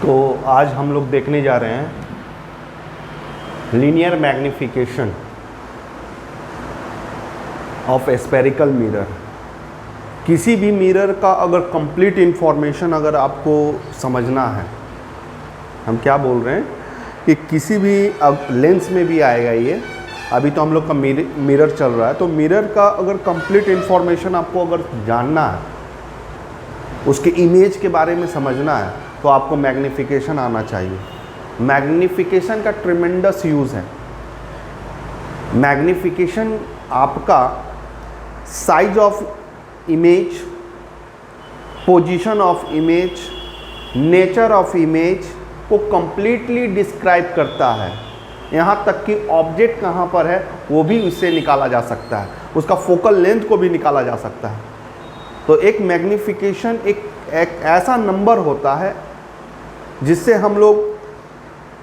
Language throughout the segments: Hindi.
तो आज हम लोग देखने जा रहे हैं linear magnification of spherical mirror. किसी भी मिरर का अगर कंप्लीट इंफॉर्मेशन अगर आपको समझना है, हम क्या बोल रहे हैं कि किसी भी लेंस में भी आएगा ये। अभी तो हम लोग का मिरर चल रहा है, तो मिरर का अगर कंप्लीट इंफॉर्मेशन आपको अगर जानना है, उसके इमेज के बारे में समझना है, तो आपको मैग्निफिकेशन आना चाहिए। मैग्निफिकेशन का ट्रिमेंडस यूज़ है। मैग्निफिकेशन आपका size of image, position of image, nature of image को कंप्लीटली डिस्क्राइब करता है। यहाँ तक कि ऑब्जेक्ट कहाँ पर है वो भी इससे निकाला जा सकता है, उसका फोकल लेंथ को भी निकाला जा सकता है। तो एक मैग्निफिकेशन एक ऐसा नंबर होता है जिससे हम लोग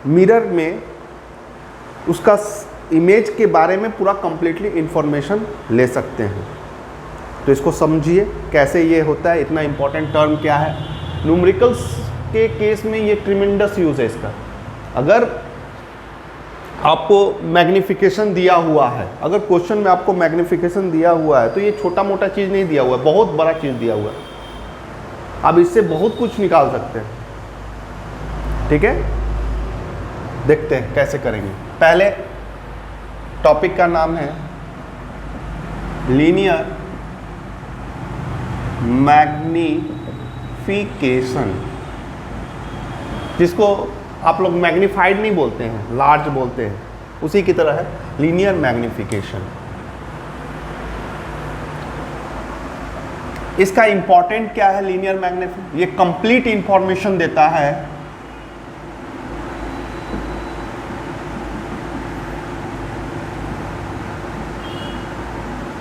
मिरर में उसका इमेज के बारे में पूरा कंप्लीटली इंफॉर्मेशन ले सकते हैं। तो इसको समझिए कैसे ये होता है। इतना इम्पोर्टेंट टर्म क्या है, न्यूमेरिकल्स के केस में ये ट्रिमेंडस यूज़ है इसका। अगर आपको मैग्निफिकेशन दिया हुआ है, अगर क्वेश्चन में आपको मैग्निफिकेशन दिया हुआ है, तो ये छोटा मोटा चीज़ नहीं दिया हुआ है, बहुत बड़ा चीज़ दिया हुआ है। आप इससे बहुत कुछ निकाल सकते हैं। ठीक है, देखते हैं कैसे करेंगे। पहले टॉपिक का नाम है लीनियर मैग्निफिकेशन, जिसको आप लोग मैग्नीफाइड नहीं बोलते हैं, लार्ज बोलते हैं, उसी की तरह है लीनियर मैग्निफिकेशन। इसका इंपॉर्टेंट क्या है लीनियर मैग्निफिकेशन? ये कंप्लीट इंफॉर्मेशन देता है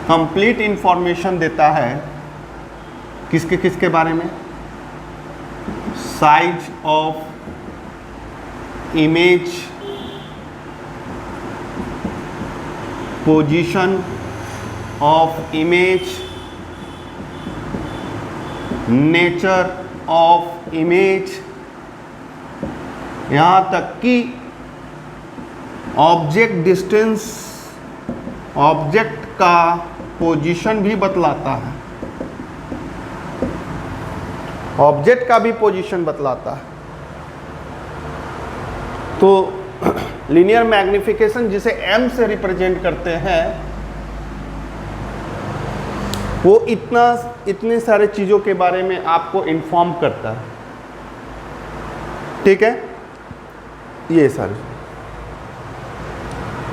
कंप्लीट इंफॉर्मेशन देता है किसके किसके बारे में? Size of image, position of image, nature of image, यहाँ तक कि ऑब्जेक्ट डिस्टेंस, ऑब्जेक्ट का पोजीशन भी बतलाता है, ऑब्जेक्ट का भी पोजीशन बतलाता है। तो लीनियर मैग्निफिकेशन जिसे m से रिप्रेजेंट करते हैं, वो इतने सारे चीज़ों के बारे में आपको इन्फॉर्म करता है। ठीक है, ये सारे।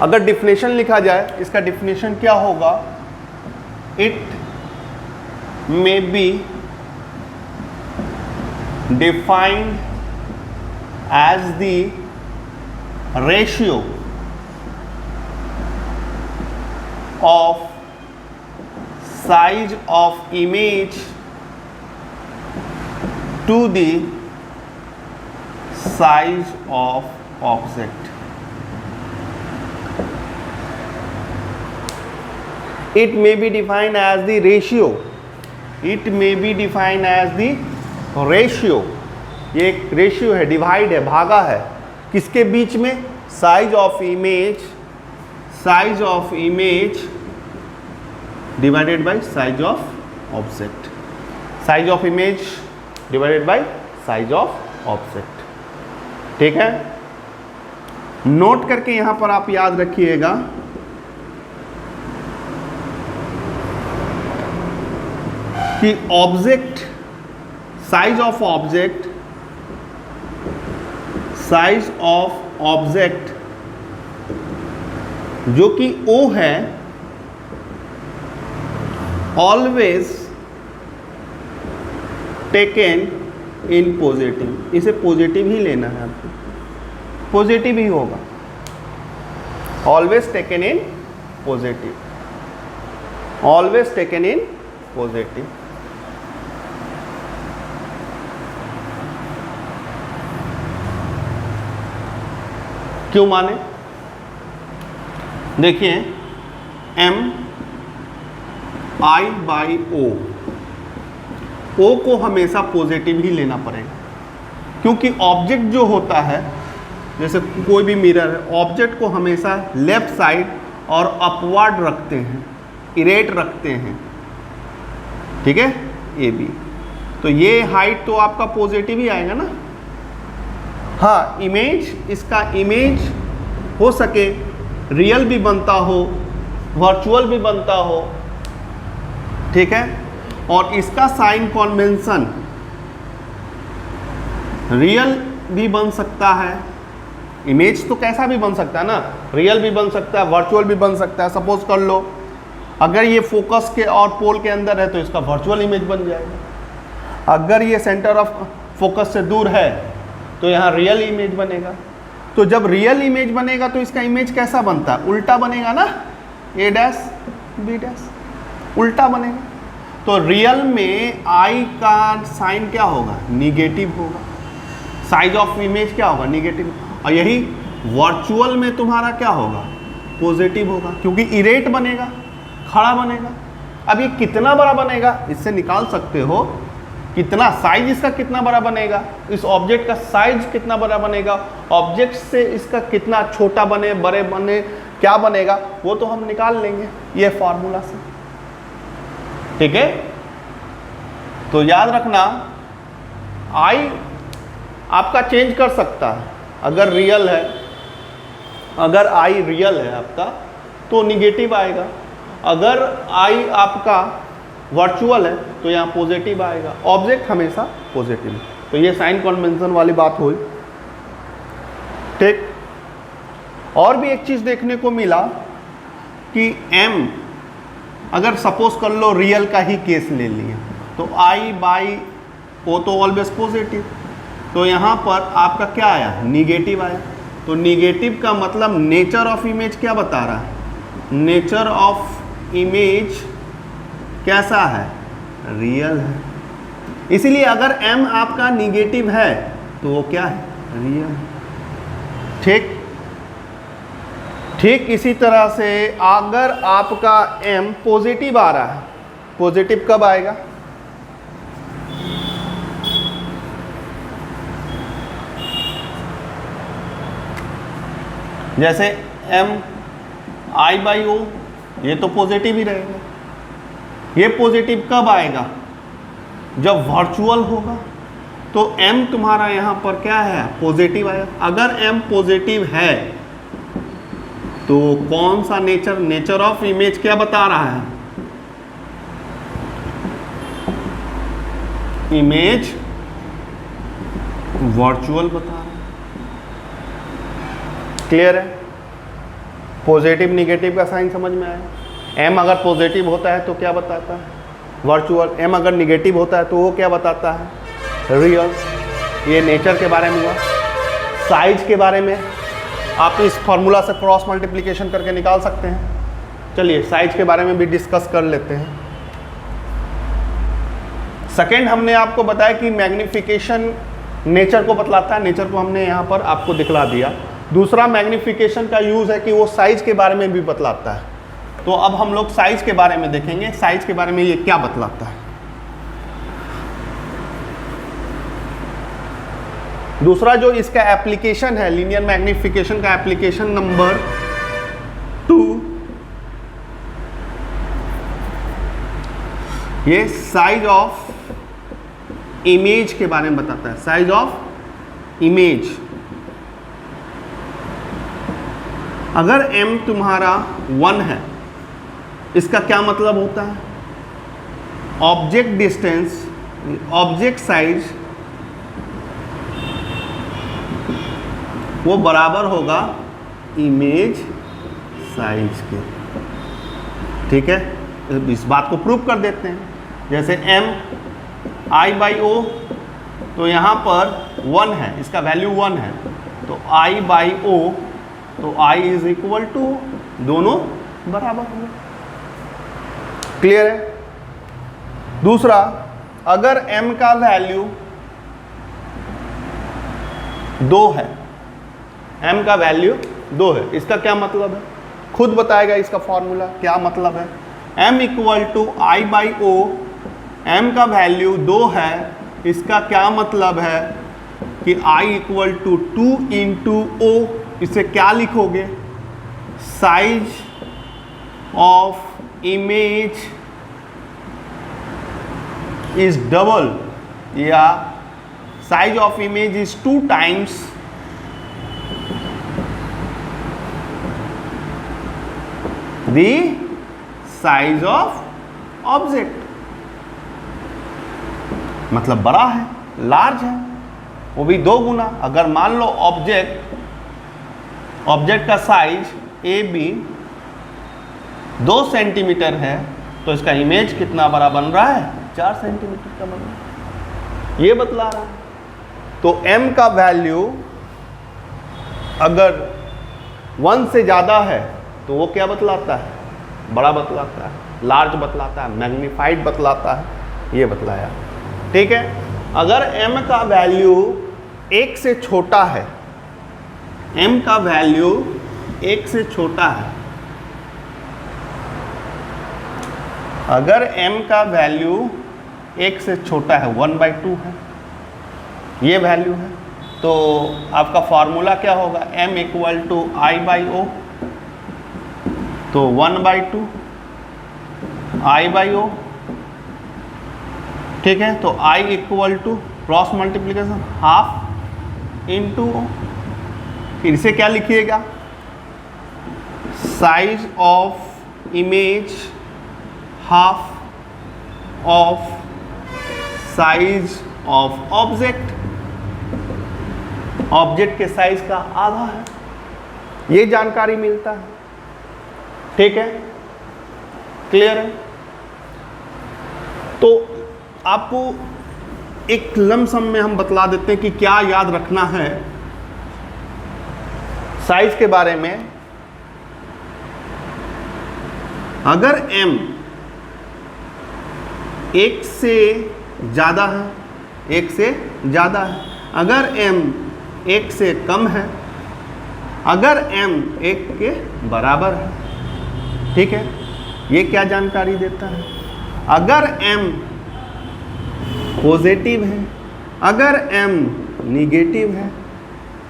अगर डिफिनेशन लिखा जाए, इसका डिफिनेशन क्या होगा? It may be defined as the ratio of size of image to the size of object. It may be defined as the ratio. It may be defined as the ratio. ये एक रेशियो है, डिवाइड है, भागा है। किसके बीच में? Size of image, size of image divided by size of object, size of image divided by size of object. ठीक है, नोट करके यहां पर आप याद रखिएगा कि object, size of object, size of object जो कि O है, ऑलवेज टेकन इन पॉजिटिव। इसे पॉजिटिव ही लेना है आपको, पॉजिटिव ही होगा। Always taken in positive, always taken in positive. क्यों माने? देखिए, m i बाई ओ, ओ को हमेशा पॉजिटिव ही लेना पड़ेगा। क्योंकि ऑब्जेक्ट जो होता है, जैसे कोई भी मिरर है, ऑब्जेक्ट को हमेशा लेफ्ट साइड और अपवर्ड रखते हैं, इरेट रखते हैं, ठीक है, ए बी। तो ये हाइट तो आपका पॉजिटिव ही आएगा ना। हाँ, इमेज, इसका इमेज हो सके रियल भी बनता हो, वर्चुअल भी बनता हो, ठीक है, और इसका साइन कन्वेंशन रियल भी बन सकता है। इमेज तो कैसा भी बन सकता है ना, रियल भी बन सकता है, वर्चुअल भी बन सकता है। सपोज कर लो अगर ये फोकस के और पोल के अंदर है तो इसका वर्चुअल इमेज बन जाएगा। अगर ये सेंटर ऑफ फोकस से दूर है तो यहाँ रियल इमेज बनेगा। तो जब रियल इमेज बनेगा तो इसका इमेज कैसा बनता है, उल्टा बनेगा ना, ए डैश बी डैश, उल्टा बनेगा। तो रियल में आई का साइन क्या होगा, निगेटिव होगा, साइज ऑफ इमेज क्या होगा, निगेटिव। और यही वर्चुअल में तुम्हारा क्या होगा, पॉजिटिव होगा, क्योंकि इरेट बनेगा, खड़ा बनेगा। अब ये कितना बड़ा बनेगा इससे निकाल सकते हो, कितना साइज इसका कितना बड़ा बनेगा, इस ऑब्जेक्ट का साइज कितना बड़ा बनेगा, ऑब्जेक्ट से इसका कितना छोटा बने, बड़े बने, क्या बनेगा, वो तो हम निकाल लेंगे ये फॉर्मूला से, ठीक है। तो याद रखना आई आपका चेंज कर सकता है। अगर रियल है, अगर आई रियल है आपका तो निगेटिव आएगा, अगर आई आपका वर्चुअल है तो यहाँ पॉजिटिव आएगा। ऑब्जेक्ट हमेशा पॉजिटिव है। तो ये साइन कन्वेंशन वाली बात हुई, ठीक। और भी एक चीज़ देखने को मिला कि m, अगर सपोज कर लो रियल का ही केस ले लिया तो i बाई ओ तो ऑलवेज पॉजिटिव, तो यहाँ पर आपका क्या आया, निगेटिव आया। तो निगेटिव का मतलब नेचर ऑफ इमेज क्या बता रहा है, नेचर ऑफ इमेज कैसा है, रियल है। इसीलिए अगर m आपका निगेटिव है तो वो क्या है, रियल, ठीक। ठीक इसी तरह से अगर आपका m पॉजिटिव आ रहा है, पॉजिटिव कब आएगा, जैसे m i बाई ओ, ये तो पॉजिटिव ही रहेगा। ये पॉजिटिव कब आएगा, जब वर्चुअल होगा। तो m तुम्हारा यहाँ पर क्या है, पॉजिटिव आएगा। अगर m पॉजिटिव है तो कौन सा नेचर, नेचर ऑफ इमेज क्या बता रहा है, इमेज वर्चुअल बता रहा है। क्लियर है, पॉजिटिव निगेटिव का साइन समझ में आया। m अगर पॉजिटिव होता है तो क्या बताता है, वर्चुअल। m अगर निगेटिव होता है तो वो क्या बताता है, रियल। ये नेचर के बारे में हुआ। साइज के बारे में आप इस फॉर्मूला से क्रॉस मल्टीप्लिकेशन करके निकाल सकते हैं। चलिए साइज के बारे में भी डिस्कस कर लेते हैं। सेकेंड, हमने आपको बताया कि मैग्निफिकेशन नेचर को बतलाता है, नेचर को हमने यहाँ पर आपको दिखला दिया। दूसरा मैग्निफिकेशन का यूज़ है कि वो साइज के बारे में भी बतलाता है। तो अब हम लोग साइज के बारे में देखेंगे, साइज के बारे में ये क्या बतलाता है। दूसरा जो इसका एप्लीकेशन है, लीनियर मैग्निफिकेशन का एप्लीकेशन नंबर 2, ये साइज ऑफ इमेज के बारे में बताता है। साइज ऑफ इमेज, अगर m तुम्हारा 1 है, इसका क्या मतलब होता है, ऑब्जेक्ट डिस्टेंस, ऑब्जेक्ट साइज वो बराबर होगा इमेज साइज के, ठीक है। इस बात को प्रूव कर देते हैं। जैसे m i बाई ओ, तो यहाँ पर 1 है, इसका वैल्यू 1 है, तो i बाई ओ, तो i इज इक्वल टू, दोनों बराबर होंगे। क्लियर है। दूसरा, अगर m का वैल्यू 2 है, m का वैल्यू 2 है, इसका क्या मतलब है, खुद बताएगा इसका फॉर्मूला क्या मतलब है। m equal to I by O, m का वैल्यू 2 है, इसका क्या मतलब है, कि I equal to 2 into O, इसे क्या लिखोगे, size of image is double, या size of image is 2 times the size of object. मतलब बड़ा है, लार्ज है, वो भी 2 गुना। अगर मान लो ऑब्जेक्ट का साइज ए बी 2 सेंटीमीटर है, तो इसका इमेज कितना बड़ा बन रहा है, 4 सेंटीमीटर का बन रहा है, ये बतला रहा है। तो m का वैल्यू अगर 1 से ज़्यादा है तो वो क्या बतलाता है, बड़ा बतलाता है, लार्ज बतलाता है, मैग्नीफाइड बतलाता है, ये बतलाया। ठीक है। अगर m का वैल्यू 1 से छोटा है, m का वैल्यू 1 से छोटा है, अगर m का वैल्यू 1 से छोटा है, 1/2 है, ये वैल्यू है, तो आपका फॉर्मूला क्या होगा, m इक्वल टू I/O, तो 1/2 I/O। ठीक है। तो I equal to cross multiplication half into O, फिर से क्या लिखिएगा, size of image half of size of object, object के साइज का आधा है, ये जानकारी मिलता है। ठीक है, क्लियर है। तो आपको एक लमसम में हम बतला देते हैं कि क्या याद रखना है साइज के बारे में। अगर m 1 से ज़्यादा है, 1 से ज़्यादा है, अगर m 1 से कम है, अगर m 1 के बराबर है, ठीक है, ये क्या जानकारी देता है, अगर m पॉजिटिव है, अगर m निगेटिव है,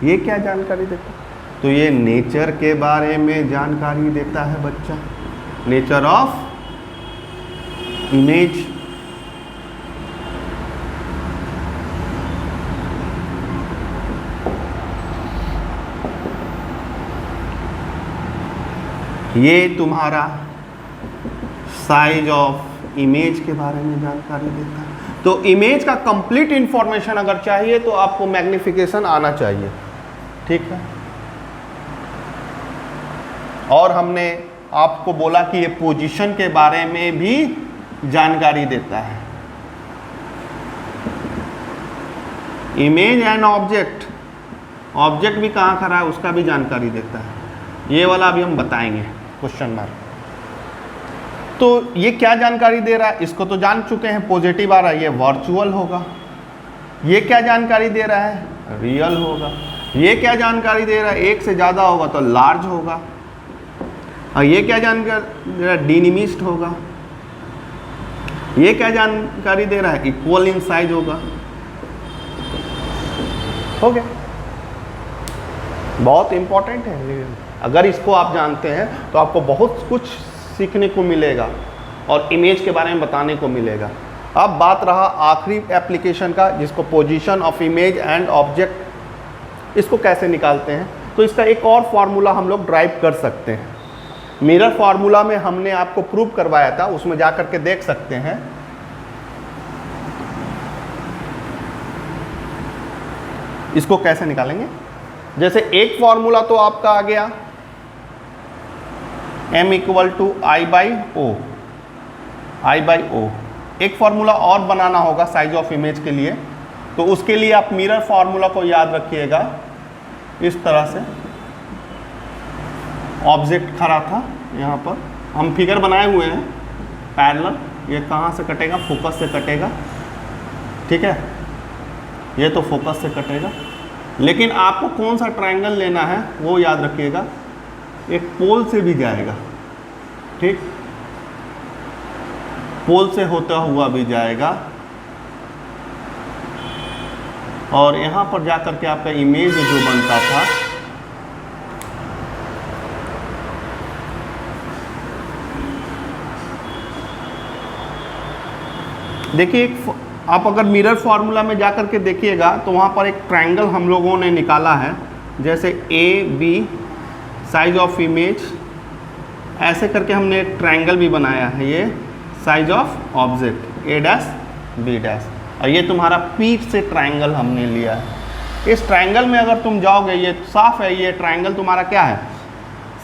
ये क्या जानकारी देता है, तो ये नेचर के बारे में जानकारी देता है बच्चा, नेचर ऑफ इमेज। ये तुम्हारा साइज ऑफ इमेज के बारे में जानकारी देता है। तो इमेज का कंप्लीट इंफॉर्मेशन अगर चाहिए तो आपको मैग्निफिकेशन आना चाहिए। ठीक है। और हमने आपको बोला कि ये पोजीशन के बारे में भी जानकारी देता है। इमेज एंड ऑब्जेक्ट, ऑब्जेक्ट भी कहाँ खड़ा है उसका भी जानकारी देता है। ये वाला अभी हम बताएंगे, क्वेश्चन मार्क। तो ये क्या जानकारी दे रहा है, इसको तो जान चुके हैं, पॉजिटिव आ रहा है, ये वर्चुअल होगा। ये क्या जानकारी दे रहा है, रियल होगा। ये क्या जानकारी दे रहा है, 1 से ज़्यादा होगा तो लार्ज होगा। और ये क्या जानकारी दे रहा है, डिनिमिस्ट होगा। ये क्या जानकारी दे रहा है, इक्वल इन साइज होगा। हो गया, बहुत इंपॉर्टेंट है। अगर इसको आप जानते हैं तो आपको बहुत कुछ सीखने को मिलेगा और इमेज के बारे में बताने को मिलेगा। अब बात रहा आखिरी एप्लीकेशन का, जिसको position of image and object, इसको कैसे निकालते हैं। तो इसका एक और फार्मूला हम लोग ड्राइव कर सकते हैं। मिरर फार्मूला में हमने आपको प्रूव करवाया था, उसमें जा कर के देख सकते हैं। इसको कैसे निकालेंगे, जैसे एक फार्मूला तो आपका आ गया m equal to I/O, I/O। एक फार्मूला और बनाना होगा साइज ऑफ इमेज के लिए, तो उसके लिए आप मिरर फार्मूला को याद रखिएगा। इस तरह से ऑब्जेक्ट खड़ा था, यहाँ पर हम फिगर बनाए हुए हैं पैरेलल। ये कहाँ से कटेगा, फोकस से कटेगा। ठीक है, ये तो फोकस से कटेगा, लेकिन आपको कौन सा ट्रायंगल लेना है वो याद रखिएगा। एक पोल से भी जाएगा, ठीक, पोल से होता हुआ भी जाएगा, और यहाँ पर जा कर के आपका इमेज जो बनता था देखिए, आप अगर मिरर फार्मूला में जा कर के देखिएगा तो वहाँ पर एक ट्रायंगल हम लोगों ने निकाला है, जैसे A B size of image, ऐसे करके हमने एक ट्रायंगल भी बनाया है। ये size of object A dash B dash, और ये तुम्हारा पी से ट्रायंगल हमने लिया है। इस ट्रायंगल में अगर तुम जाओगे, ये साफ है, ये ट्रायंगल तुम्हारा क्या है,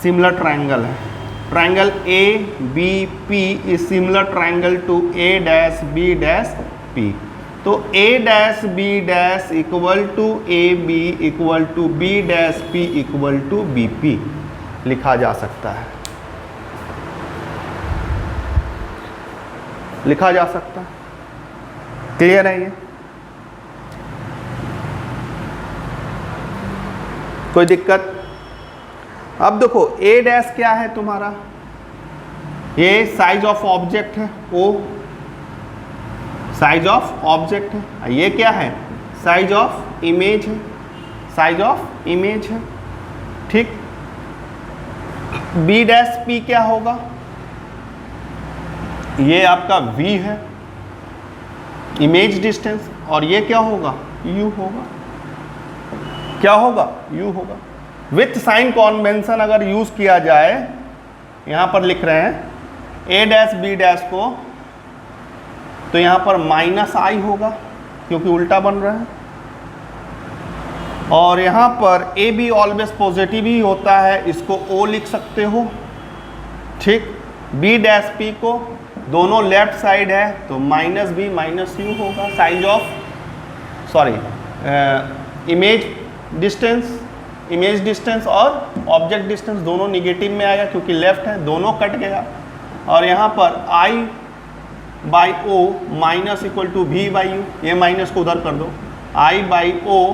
सिमिलर ट्रायंगल है। Triangle A B P is similar triangle to A dash B dash P. तो A dash B dash equal to A B equal to B dash P equal to B P लिखा जा सकता है, लिखा जा सकता है। क्लियर है ये? कोई दिक्कत? अब देखो ए डैश क्या है तुम्हारा, ये साइज ऑफ ऑब्जेक्ट है, ओ साइज ऑफ ऑब्जेक्ट है। ये क्या है, साइज ऑफ इमेज है, साइज ऑफ इमेज है, ठीक। बी डैश पी क्या होगा, ये आपका v है, इमेज डिस्टेंस, और ये क्या होगा, u होगा। क्या होगा, u होगा। विथ साइन कॉन्वेंशन अगर यूज किया जाए, यहां पर लिख रहे हैं a डैश बी डैश को, तो यहां पर माइनस आई होगा क्योंकि उल्टा बन रहा है, और यहां पर ए बी ऑलवेज पॉजिटिव ही होता है, इसको o लिख सकते हो, ठीक। बी डैश पी को दोनों लेफ्ट साइड है तो माइनस बी माइनस यू होगा। साइज ऑफ इमेज डिस्टेंस और ऑब्जेक्ट डिस्टेंस दोनों निगेटिव में आएगा क्योंकि लेफ्ट है, दोनों कट गया। और यहाँ पर I by O minus equal to V by U, ये माइनस को उधर कर दो, I by O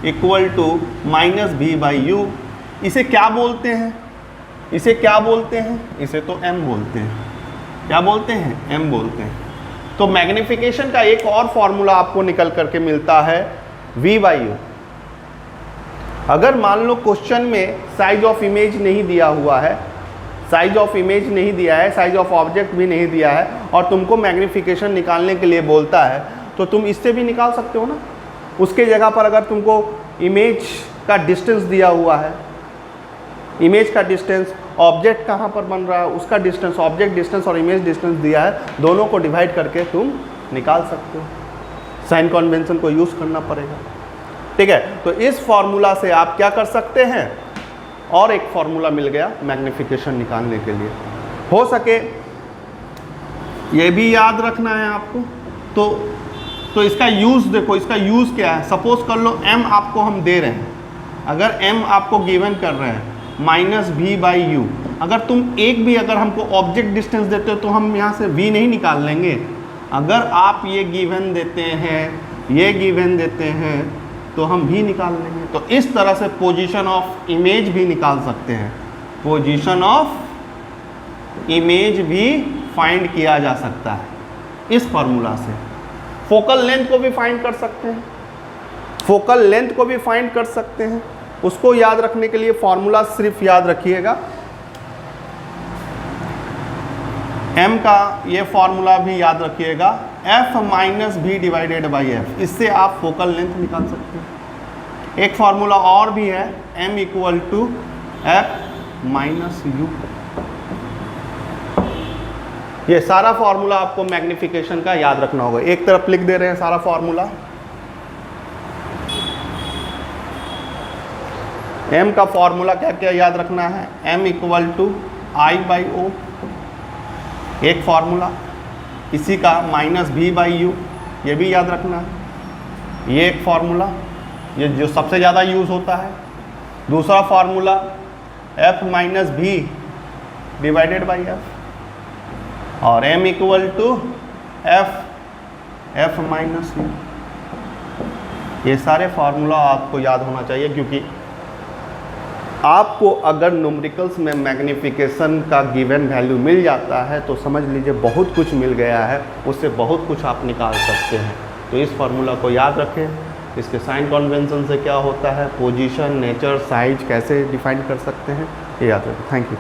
equal to minus V by U. इसे क्या बोलते हैं, इसे क्या बोलते हैं, इसे तो m बोलते हैं। क्या बोलते हैं, m बोलते हैं। तो मैग्निफिकेशन का एक और फॉर्मूला आपको निकल करके मिलता है v बाई यू। अगर मान लो क्वेश्चन में साइज ऑफ इमेज नहीं दिया हुआ है, साइज ऑफ इमेज नहीं दिया है, साइज ऑफ ऑब्जेक्ट भी नहीं दिया है, और तुमको मैग्निफिकेशन निकालने के लिए बोलता है, तो तुम इससे भी निकाल सकते हो ना। उसके जगह पर अगर तुमको इमेज का डिस्टेंस दिया हुआ है, इमेज का डिस्टेंस, ऑब्जेक्ट कहाँ पर बन रहा है उसका डिस्टेंस, ऑब्जेक्ट डिस्टेंस और इमेज डिस्टेंस दिया है, दोनों को डिवाइड करके तुम निकाल सकते हो। साइन कन्वेंशन को यूज़ करना पड़ेगा, ठीक है। तो इस फॉर्मूला से आप क्या कर सकते हैं, और एक फॉर्मूला मिल गया मैग्निफिकेशन निकालने के लिए। हो सके ये भी याद रखना है आपको। तो इसका यूज़ देखो, इसका यूज़ क्या है। सपोज कर लो m आपको हम दे रहे हैं, अगर m आपको गिवन कर रहे हैं माइनस v बाई यू, अगर तुम एक भी अगर हमको ऑब्जेक्ट डिस्टेंस देते हो तो हम यहाँ से v नहीं निकाल लेंगे। अगर आप ये गिवन देते हैं, ये गिवन देते हैं, तो हम v निकाल लेंगे। तो इस तरह से पोजीशन ऑफ इमेज भी निकाल सकते हैं, पोजीशन ऑफ इमेज भी फाइंड किया जा सकता है इस फार्मूला से। फोकल लेंथ को भी फाइंड कर सकते हैं, फोकल लेंथ को भी फाइंड कर सकते हैं। उसको याद रखने के लिए फॉर्मूला सिर्फ याद रखिएगा, m का ये फॉर्मूला भी याद रखिएगा, f minus v divided by f, इससे आप फोकल लेंथ निकाल सकते हैं। एक फॉर्मूला और भी है, m equal to f minus u. ये सारा फॉर्मूला आपको मैग्निफिकेशन का याद रखना होगा। एक तरफ लिख दे रहे हैं सारा फॉर्मूला। m का फॉर्मूला क्या क्या याद रखना है, m equal to I by O, एक फॉर्मूला। इसी का माइनस v बाई यू, ये भी याद रखना है, ये एक फॉर्मूला, ये जो सबसे ज़्यादा यूज़ होता है। दूसरा formula f minus v divided by f, और m equal to f minus u. ये सारे फार्मूला आपको याद होना चाहिए, क्योंकि आपको अगर न्यूमेरिकल्स में मैग्निफिकेशन का गिवन वैल्यू मिल जाता है तो समझ लीजिए बहुत कुछ मिल गया है, उससे बहुत कुछ आप निकाल सकते हैं। तो इस फार्मूला को याद रखें। इसके साइन कन्वेंशन से क्या होता है, पोजीशन, नेचर, साइज कैसे डिफाइन कर सकते हैं, ये याद रखें। Thank you.